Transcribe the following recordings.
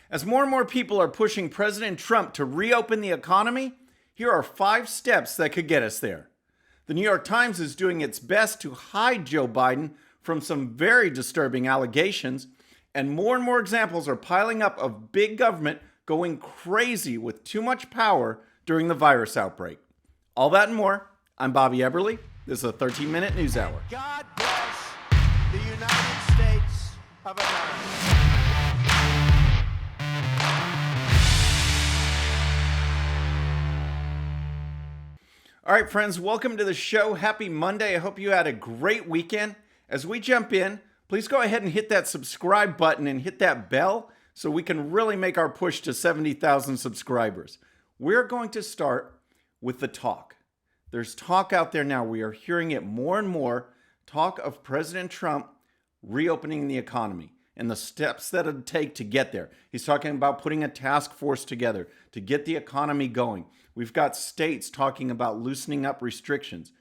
As more and more people are pushing President Trump to reopen the economy, here are 5 steps that could get us there. The New York Times is doing its best to hide Joe Biden from some very disturbing allegations, and more examples are piling up of big government going crazy with too much power during the virus outbreak. All that and more. I'm Bobby Eberle. This is a 13-minute news hour. God bless the United States of America. All right, friends, welcome to the show. Happy Monday. I hope you had a great weekend. As we jump in, please go ahead and hit that subscribe button and hit that bell so we can really make our push to 70,000 subscribers. We're going to start with the talk. There's talk out there now. We are hearing it more and more. Talk of President Trump reopening the economy and the steps that it'll take to get there. He's talking about putting a task force together to get the economy going. We've got states talking about loosening up restrictions.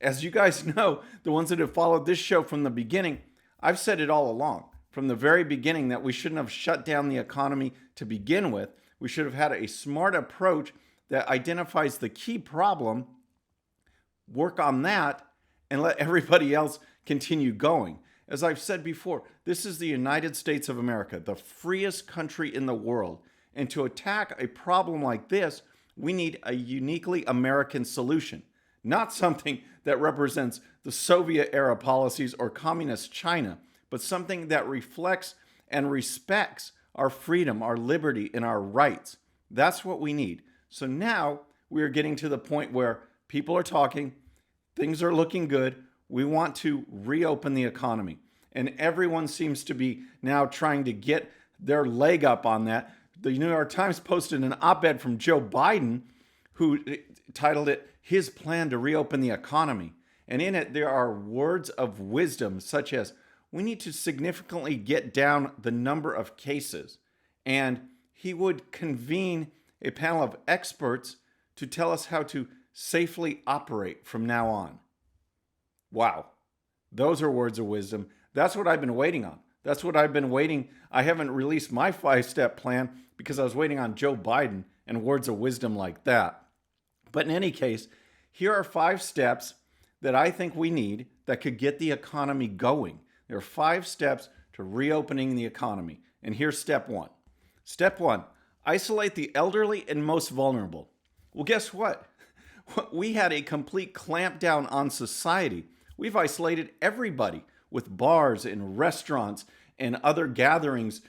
As you guys know, the ones that have followed this show from the beginning, I've said it all along. From the very beginning that we shouldn't have shut down the economy to begin with. We should have had a smart approach that identifies the key problem, work on that, and let everybody else continue going. As I've said before, this is the United States of America, the freest country in the world. And to attack a problem like this, we need a uniquely American solution, not something that represents the Soviet-era policies or communist China, but something that reflects and respects our freedom, our liberty, and our rights. That's what we need. So now we are getting to the point where people are talking, things are looking good, we want to reopen the economy. And everyone seems to be now trying to get their leg up on that. The New York Times posted an op-ed from Joe Biden who titled it, "His Plan to Reopen the Economy." And in it, there are words of wisdom such as, we need to significantly get down the number of cases. And he would convene a panel of experts to tell us how to safely operate from now on. Wow. Those are words of wisdom. That's what I've been waiting on. That's what I've been waiting. I haven't released my 5-step plan because I was waiting on Joe Biden and words of wisdom like that. But in any case, here are 5 steps that I think we need that could get the economy going. There are 5 steps to reopening the economy. And here's step 1. Step 1, isolate the elderly and most vulnerable. Well, guess what? We had a complete clampdown on society. We've isolated everybody with bars and restaurants and other gatherings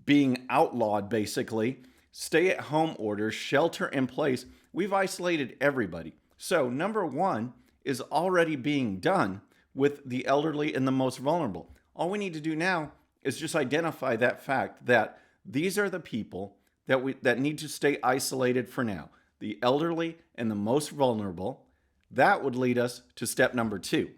being outlawed, basically. Stay-at-home orders, shelter in place. We've isolated everybody. So number 1 is already being done with the elderly and the most vulnerable. All we need to do now is just identify that fact that these are the people that need to stay isolated for now. The elderly and the most vulnerable. That would lead us to step number 2.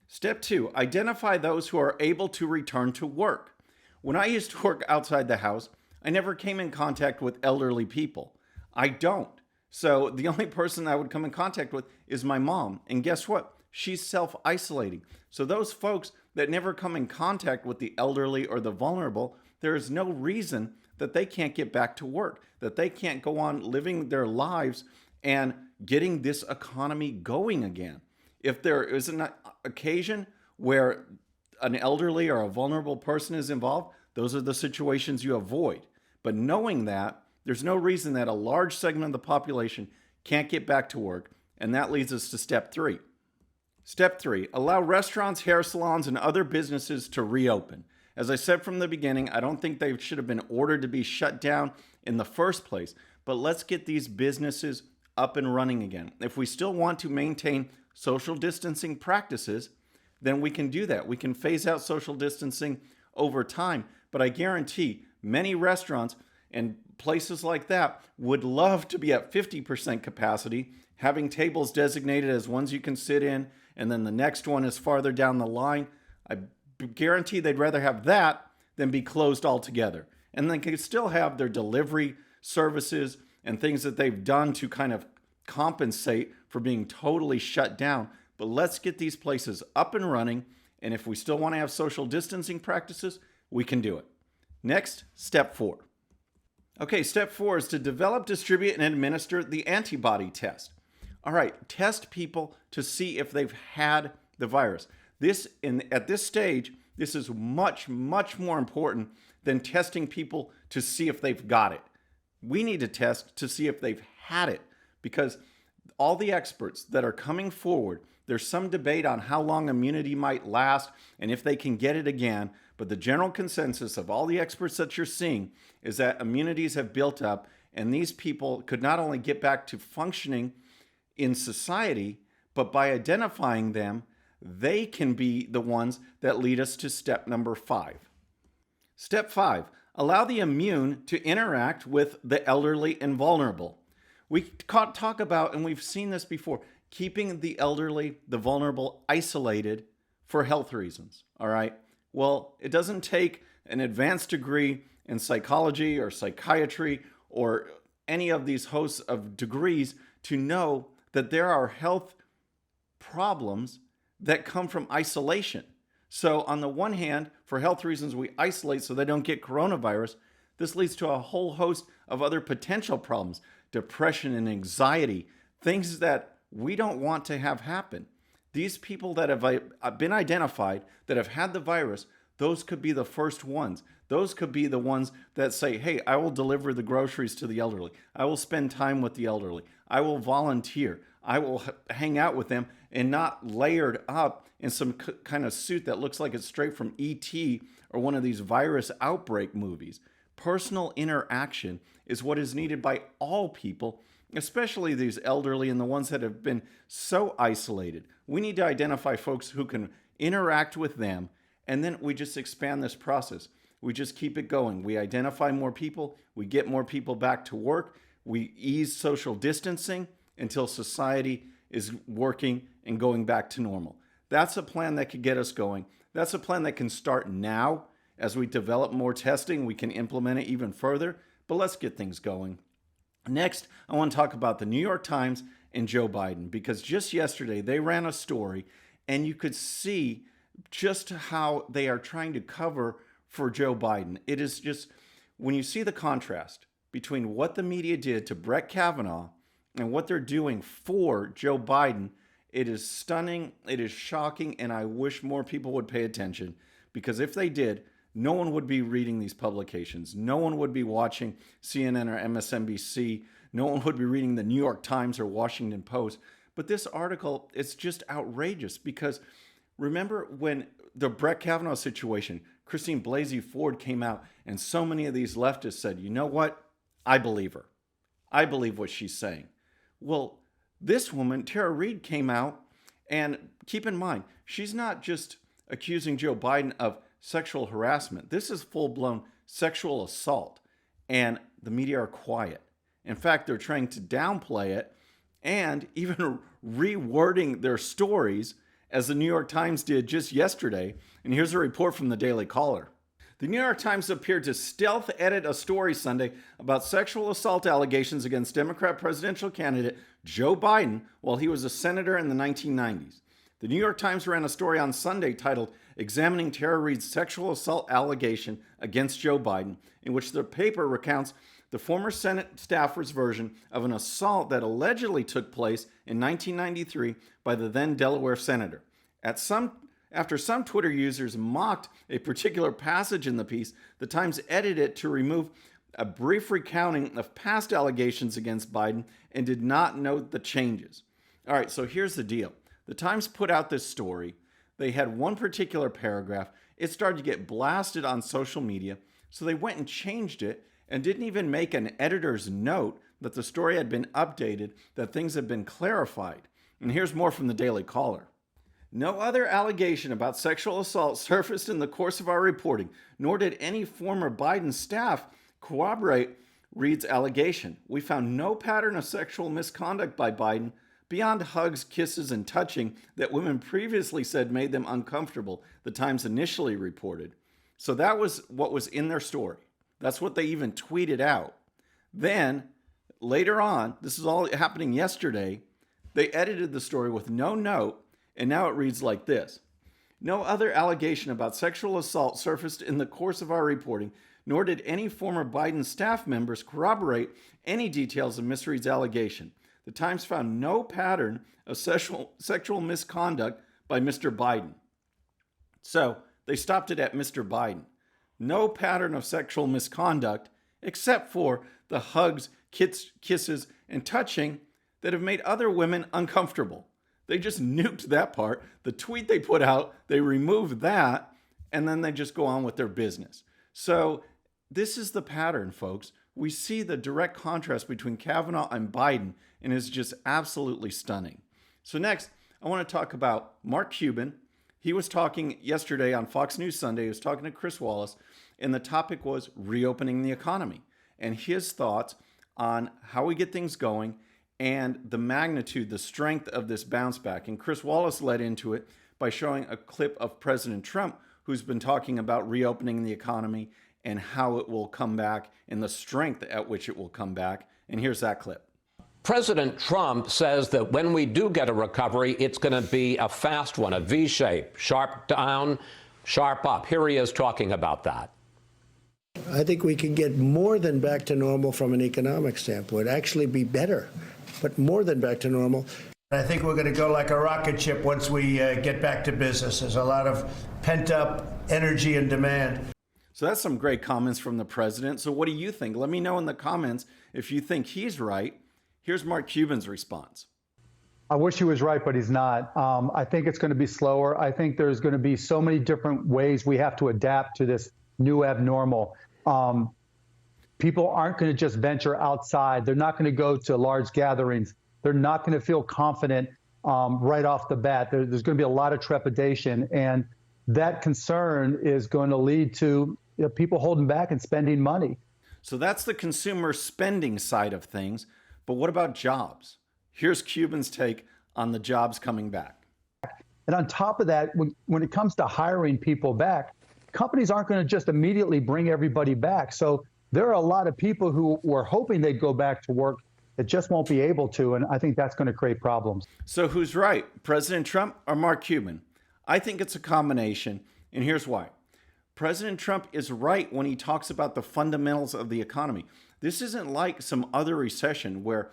Step 2, identify those who are able to return to work. When I used to work outside the house, I never came in contact with elderly people. I don't. So the only person I would come in contact with is my mom. And guess what? She's self-isolating. So those folks that never come in contact with the elderly or the vulnerable, there is no reason that they can't get back to work, that they can't go on living their lives and getting this economy going again. If there is an occasion where an elderly or a vulnerable person is involved, those are the situations you avoid. But knowing that, there's no reason that a large segment of the population can't get back to work, and that leads us to step 3. Step 3, allow restaurants, hair salons, and other businesses to reopen. As I said from the beginning, I don't think they should have been ordered to be shut down in the first place, but let's get these businesses up and running again. If we still want to maintain social distancing practices, then we can do that. We can phase out social distancing over time, but I guarantee many restaurants and places like that would love to be at 50% capacity, having tables designated as ones you can sit in, and then the next one is farther down the line. I guarantee they'd rather have that than be closed altogether. And they can still have their delivery services and things that they've done to kind of compensate for being totally shut down. But let's get these places up and running. And if we still want to have social distancing practices, we can do it. Next, step 4. Okay, step 4 is to develop, distribute, and administer the antibody test. All right, test people to see if they've had the virus. At this stage, this is much, much more important than testing people to see if they've got it. We need to test to see if they've had it, because all the experts that are coming forward, there's some debate on how long immunity might last and if they can get it again. But the general consensus of all the experts that you're seeing is that immunities have built up, and these people could not only get back to functioning in society, but by identifying them, they can be the ones that lead us to step number 5. Step 5, allow the immune to interact with the elderly and vulnerable. We talk about, and we've seen this before, keeping the elderly, the vulnerable, isolated for health reasons, all right? Well, it doesn't take an advanced degree in psychology or psychiatry or any of these hosts of degrees to know that there are health problems that come from isolation. So on the one hand, for health reasons, we isolate so they don't get coronavirus. This leads to a whole host of other potential problems, depression and anxiety, things that we don't want to have happen. These people that have been identified that have had the virus, those could be the first ones. Those could be the ones that say, hey, I will deliver the groceries to the elderly. I will spend time with the elderly. I will volunteer. I will hang out with them, and not layered up in some kind of suit that looks like it's straight from ET or one of these virus outbreak movies. Personal interaction is what is needed by all people, especially these elderly and the ones that have been so isolated. We need to identify folks who can interact with them, and then we just expand this process. We just keep it going. We identify more people. We get more people back to work. We ease social distancing until society is working and going back to normal. That's a plan that could get us going. That's a plan that can start now. As we develop more testing, we can implement it even further. But let's get things going. Next, I want to talk about the New York Times and Joe Biden, because just yesterday they ran a story and you could see just how they are trying to cover for Joe Biden. It is just, when you see the contrast between what the media did to Brett Kavanaugh and what they're doing for Joe Biden, it is stunning, it is shocking, and I wish more people would pay attention, because if they did, no one would be reading these publications. No one would be watching CNN or MSNBC. No one would be reading the New York Times or Washington Post. But this article, it's just outrageous, because remember when the Brett Kavanaugh situation, Christine Blasey Ford came out, and so many of these leftists said, you know what? I believe her. I believe what she's saying. Well, this woman, Tara Reade, came out, and keep in mind, she's not just accusing Joe Biden of sexual harassment. This is full-blown sexual assault, and the media are quiet. In fact, they're trying to downplay it and even rewording their stories, as the New York Times did just yesterday. And here's a report from the Daily Caller. The New York Times appeared to stealth edit a story Sunday about sexual assault allegations against Democrat presidential candidate Joe Biden while he was a senator in the 1990s. The New York Times ran a story on Sunday titled Examining Tara Reade's Sexual Assault Allegation Against Joe Biden, in which the paper recounts the former Senate staffer's version of an assault that allegedly took place in 1993 by the then Delaware senator. After some Twitter users mocked a particular passage in the piece, the Times edited it to remove a brief recounting of past allegations against Biden and did not note the changes. All right, so here's the deal. The Times put out this story. They had one particular paragraph. It started to get blasted on social media, so they went and changed it and didn't even make an editor's note that the story had been updated, that things had been clarified. And here's more from the Daily Caller. No other allegation about sexual assault surfaced in the course of our reporting, nor did any former Biden staff corroborate Reade's allegation. We found no pattern of sexual misconduct by Biden beyond hugs, kisses, and touching that women previously said made them uncomfortable, the Times initially reported. So that was what was in their story. That's what they even tweeted out. Then, later on, this is all happening yesterday, they edited the story with no note, and now it reads like this. No other allegation about sexual assault surfaced in the course of our reporting, nor did any former Biden staff members corroborate any details of Ms. Reid's allegation. The Times found no pattern of sexual misconduct by Mr. Biden. So they stopped it at Mr. Biden. No pattern of sexual misconduct except for the hugs, kisses, and touching that have made other women uncomfortable. They just nuked that part. The tweet they put out, they removed that, and then they just go on with their business. So this is the pattern, folks. We see the direct contrast between Kavanaugh and Biden, and it's just absolutely stunning. So next, I want to talk about Mark Cuban. He was talking yesterday on Fox News Sunday. He was talking to Chris Wallace, and the topic was reopening the economy and his thoughts on how we get things going and the magnitude, the strength of this bounce back. And Chris Wallace led into it by showing a clip of President Trump, who's been talking about reopening the economy and how it will come back and the strength at which it will come back. And here's that clip. President Trump says that when we do get a recovery, it's going to be a fast one, a V shape, sharp down, sharp up. Here he is talking about that. I think we can get more than back to normal from an economic standpoint, actually be better, but more than back to normal. I think we're going to go like a rocket ship once we get back to business. There's a lot of pent-up energy and demand. So that's some great comments from the president. So what do you think? Let me know in the comments if you think he's right. Here's Mark Cuban's response. I wish he was right, but he's not. I think it's going to be slower. I think there's going to be so many different ways we have to adapt to this new abnormal. People aren't going to just venture outside. They're not going to go to large gatherings. They're not going to feel confident right off the bat. There's going to be a lot of trepidation, and that concern is going to lead to people holding back and spending money. So that's the consumer spending side of things. But what about jobs? Here's Cuban's take on the jobs coming back. And on top of that, when it comes to hiring people back, companies aren't going to just immediately bring everybody back. So there are a lot of people who were hoping they'd go back to work that just won't be able to. And I think that's going to create problems. So who's right, President Trump or Mark Cuban? I think it's a combination. And here's why. President Trump is right when he talks about the fundamentals of the economy. This isn't like some other recession where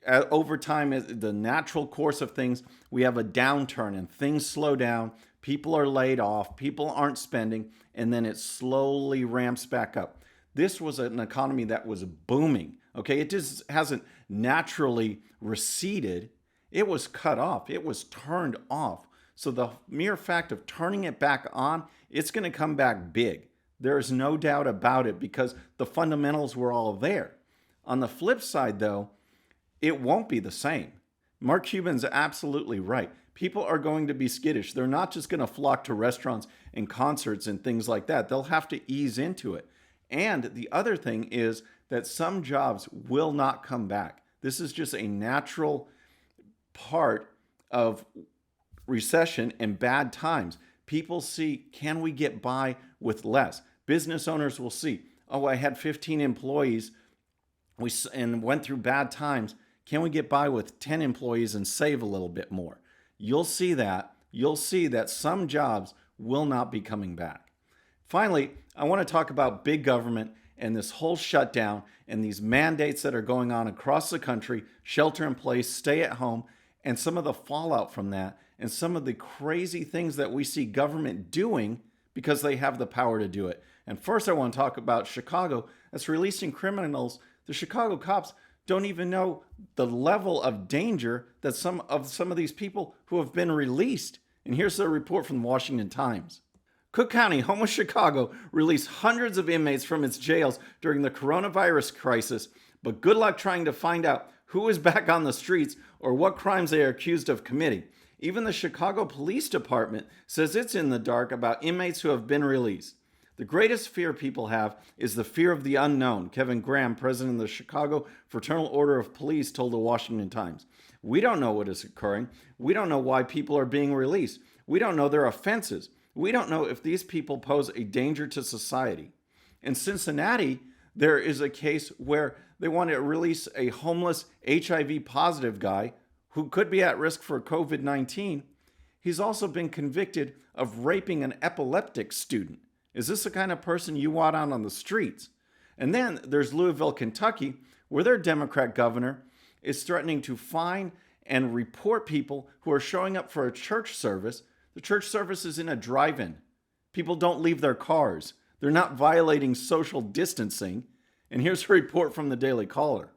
over time, the natural course of things, we have a downturn and things slow down. People are laid off. People aren't spending. And then it slowly ramps back up. This was an economy that was booming. Okay, it just hasn't naturally receded. It was cut off. It was turned off. So the mere fact of turning it back on, it's going to come back big. There is no doubt about it because the fundamentals were all there. On the flip side, though, it won't be the same. Mark Cuban's absolutely right. People are going to be skittish. They're not just going to flock to restaurants and concerts and things like that. They'll have to ease into it. And the other thing is that some jobs will not come back. This is just a natural part of recession and bad times. People see, can we get by with less? Business owners will see, oh, I had 15 employees and went through bad times. Can we get by with 10 employees and save a little bit more? You'll see that. You'll see that some jobs will not be coming back. Finally, I want to talk about big government and this whole shutdown and these mandates that are going on across the country, shelter in place, stay at home, and some of the fallout from that and some of the crazy things that we see government doing because they have the power to do it. And first, I want to talk about Chicago that's releasing criminals. The Chicago cops don't even know the level of danger that some of these people who have been released. And here's the report from the Washington Times. Cook County, home of Chicago, released hundreds of inmates from its jails during the coronavirus crisis, but good luck trying to find out who is back on the streets or what crimes they are accused of committing. Even the Chicago Police Department says it's in the dark about inmates who have been released. The greatest fear people have is the fear of the unknown, Kevin Graham, president of the Chicago Fraternal Order of Police, told the Washington Times. We don't know what is occurring. We don't know why people are being released. We don't know their offenses. We don't know if these people pose a danger to society. In Cincinnati, there is a case where they want to release a homeless HIV positive guy who could be at risk for COVID-19. He's also been convicted of raping an epileptic student. Is this the kind of person you want out on the streets? And then there's Louisville, Kentucky, where their Democrat governor is threatening to fine and report people who are showing up for a church service. The church service is in a drive-in. People don't leave their cars. They're not violating social distancing. And here's a report from the Daily Caller.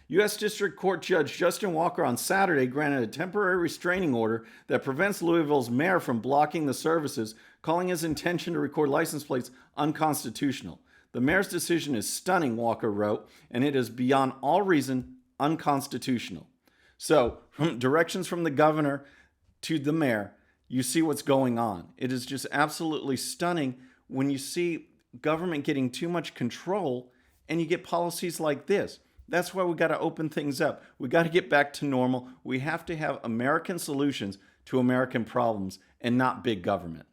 U.S. District Court Judge Justin Walker on Saturday granted a temporary restraining order that prevents Louisville's mayor from blocking the services, calling his intention to record license plates unconstitutional. The mayor's decision is stunning, Walker wrote, and it is beyond all reason unconstitutional. So, from directions from the governor to the mayor, you see what's going on. It is just absolutely stunning when you see government getting too much control and you get policies like this. That's why we got to open things up. We got to get back to normal. We have to have American solutions to American problems and not big government.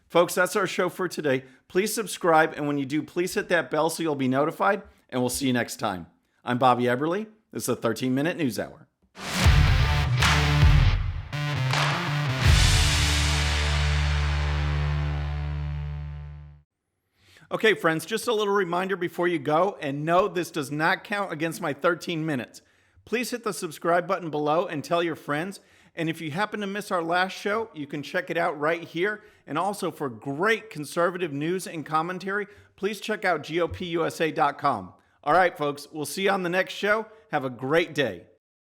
Folks, that's our show for today. Please subscribe, and when you do, please hit that bell so you'll be notified, and we'll see you next time. I'm Bobby Eberle. This is the 13-Minute News Hour. Okay, friends, just a little reminder before you go, and no, this does not count against my 13 minutes. Please hit the subscribe button below and tell your friends. And if you happen to miss our last show, you can check it out right here. And also for great conservative news and commentary, please check out GOPusa.com. All right, folks, we'll see you on the next show. Have a great day.